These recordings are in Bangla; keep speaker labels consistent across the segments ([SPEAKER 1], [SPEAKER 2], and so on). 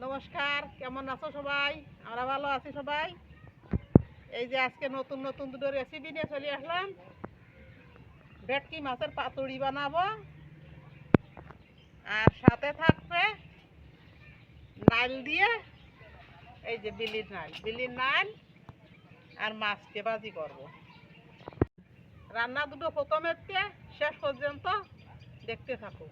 [SPEAKER 1] নমস্কার, কেমন আছো সবাই? আমরা ভালো আছি সবাই। এই যে আজকে নতুন নতুন দুটো রেসিপি নিয়ে চলে আসলাম। ভেটকি মাছের পাতুড়ি বানাবো, আর সাথে থাকবে নাইল দিয়ে, এই যে বিলির নাইল আর মাছকে ভাজি করব। রান্না দুটো প্রথমে শেষ পর্যন্ত দেখতে থাকো।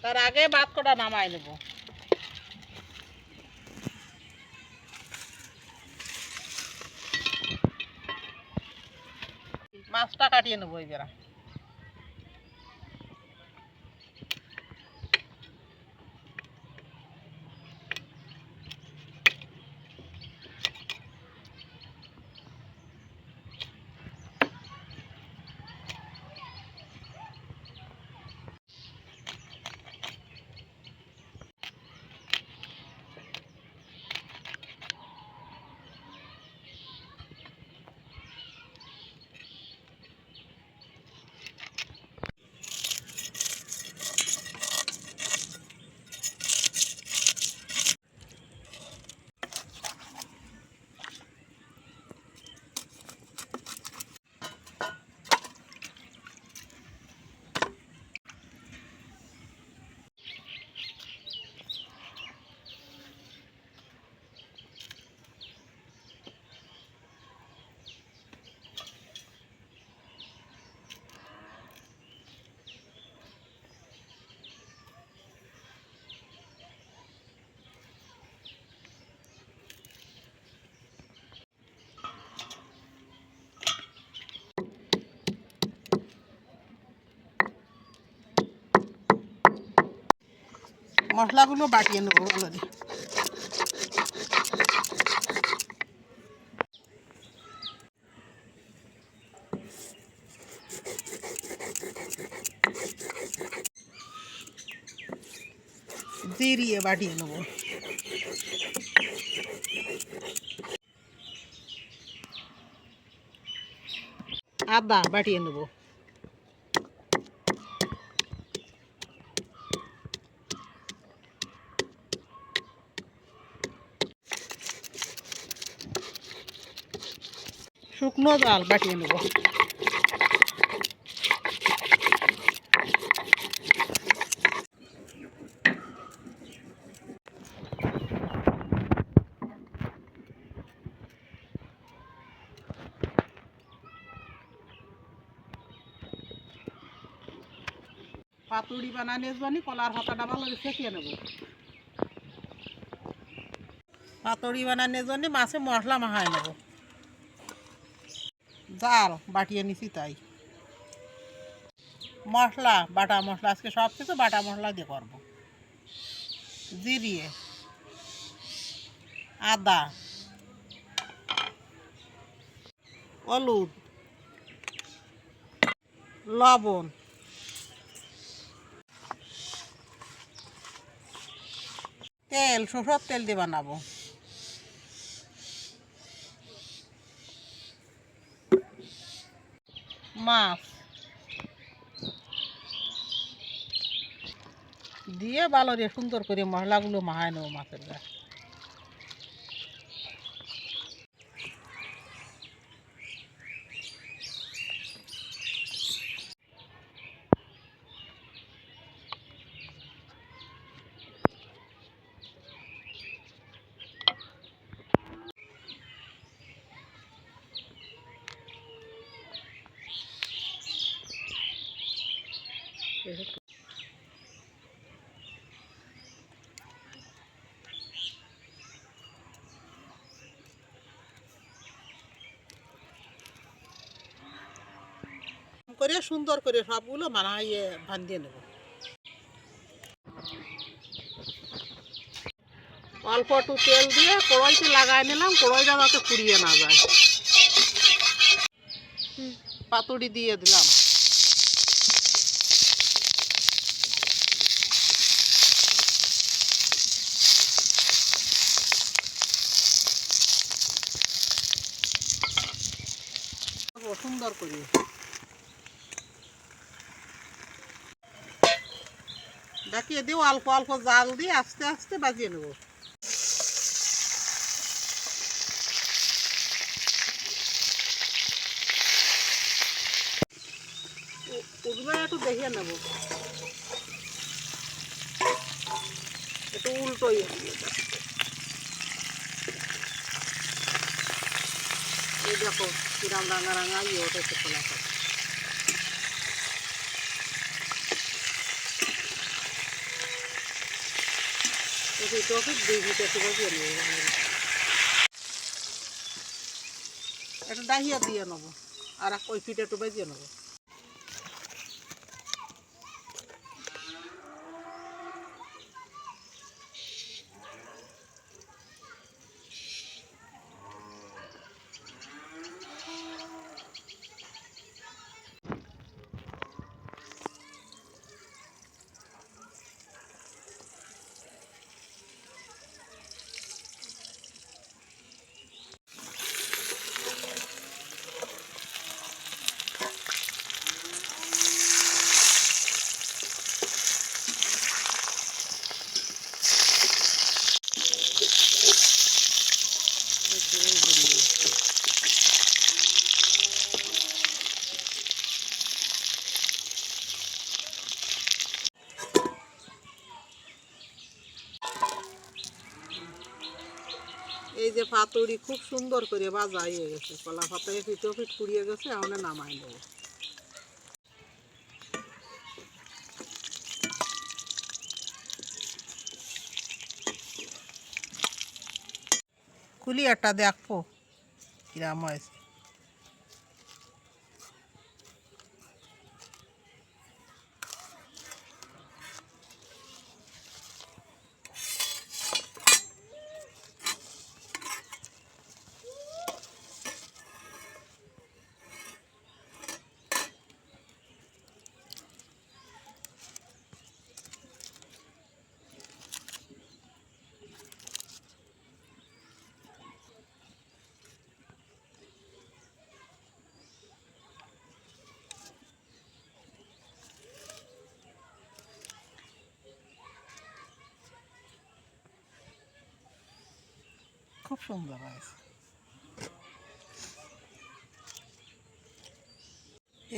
[SPEAKER 1] তার আগে ভাত কটা নামাই নেব। মাছটা কাটিয়ে নেবো এবার। মশলাগুলো বাটিয়ে নেবো ভালো করে। জিরিয়ে বাটিয়ে নেবো। আদা বাটিয়ে নেবো। শুকনো জাল বাটিয়ে নেবো। পাতুড়ি বানানোর জন্য কলার পাতাটা ভালো করে ছেঁকিয়ে নেব। পাতুড়ি বানানোর জন্য মাছে মশলা মাখায় নেব। জাল বাটিয়ে নিছি তাই। মশলা বাটা মশলা, আজকে সব কিছু বাটা মশলা দিয়ে করবো। জিরিয়ে, আদা, হলুদ, লবণ, তেল, সরষের তেল দিয়ে বানাবো। মাছ দিয়ে ভালো দিয়ে সুন্দর করে মশলাগুলো মাখায় নেবো মাছের গায়ে। করে সুন্দর করে সবগুলো বানাইয়ে বাঁধিয়ে নেব। অল্প একটু তেল দিয়ে কড়াইতে লাগাই নিলাম, কড়াইটা যাতে পুড়িয়ে না যায়। পাতুড়ি দিয়ে দিলাম। সুন্দর করে ডাকিয়ে দিও, অল্প অল্প জাল দিয়ে আস্তে আস্তে বাজিয়ে নেব। একটু দেখিয়ে নেব, একটু উল্টোই এই দেখো কিরাম রাঙা রাঙা ইয়ে ওঠেছে কলা পাতা। একটু ডাহিয়া দিয়ে নেবো আর ওই পিঠে একটু বেজিয়ে নেবো। এই যে পাতুরি খুব সুন্দর করে ভাজা হয়ে গেছে, কলা পাতায় পিঠো পিঠ পুড়িয়ে গেছে, এখন নামাই নেব। খুলি একটা দেখবো কিরাম হয়েছে। খুব সুন্দর হয়েছে।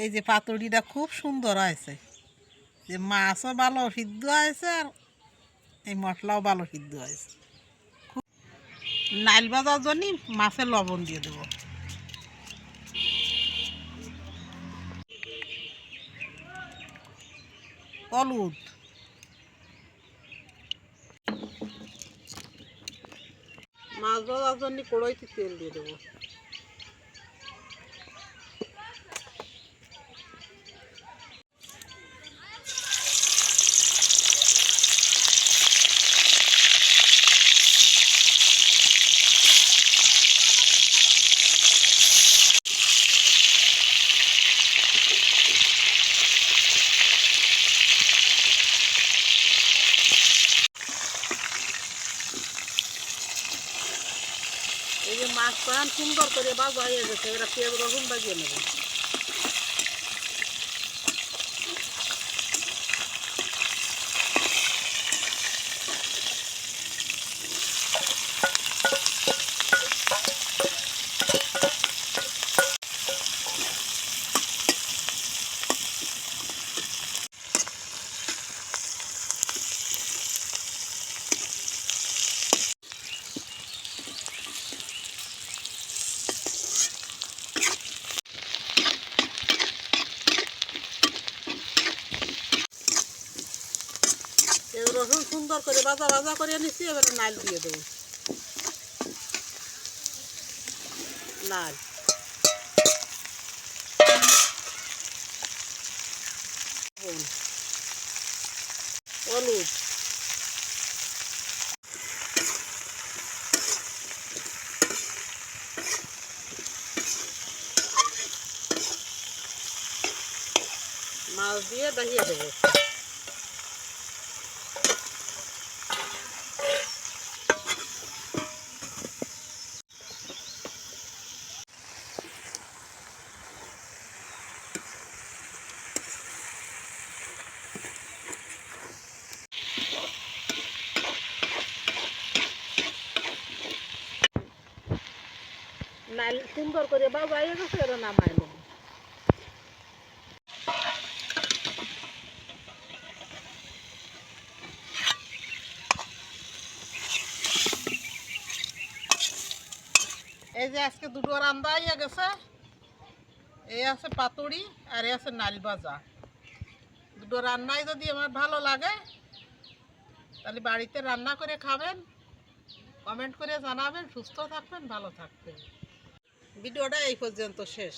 [SPEAKER 1] এই যে পাতুরিটা খুব সুন্দর হয়েছে, যে মাছও ভালো সিদ্ধ হয়েছে আর এই মশলাও ভালো সিদ্ধ হয়েছে। নাইল ভাজার জন্য মাছের লবণ দিয়ে দেবো। হলুদ, মাছ ভাজার জন্য কড়াইতে তেল দিয়ে দেবো। এই যে মাছ পান সুন্দর করে ভাজা হয়ে গেছে, এরা পেঁয়াজ রসুন বাজিয়ে নেব। রসুন সুন্দর করে ভাজা ভাজা করে নিচ্ছি, এবারে নাল দিয়ে দেবো। নাল, হলুদ, মাছ দিয়ে ডাহিয়ে দেবো। নাল সুন্দর করে ভাজা হয়ে গেছে, এরা নামাই নেব। এই যে আজকে দুটো রান্না হয়ে গেছে, এই আছে পাতুড়ি আর এই আছে নাল ভাজা। দুটো রান্নাই যদি আমার ভালো লাগে তাহলে বাড়িতে রান্না করে খাবেন, কমেন্ট করে জানাবেন। সুস্থ থাকবেন, ভালো থাকবেন। ভিডিওটা এই পর্যন্ত শেষ।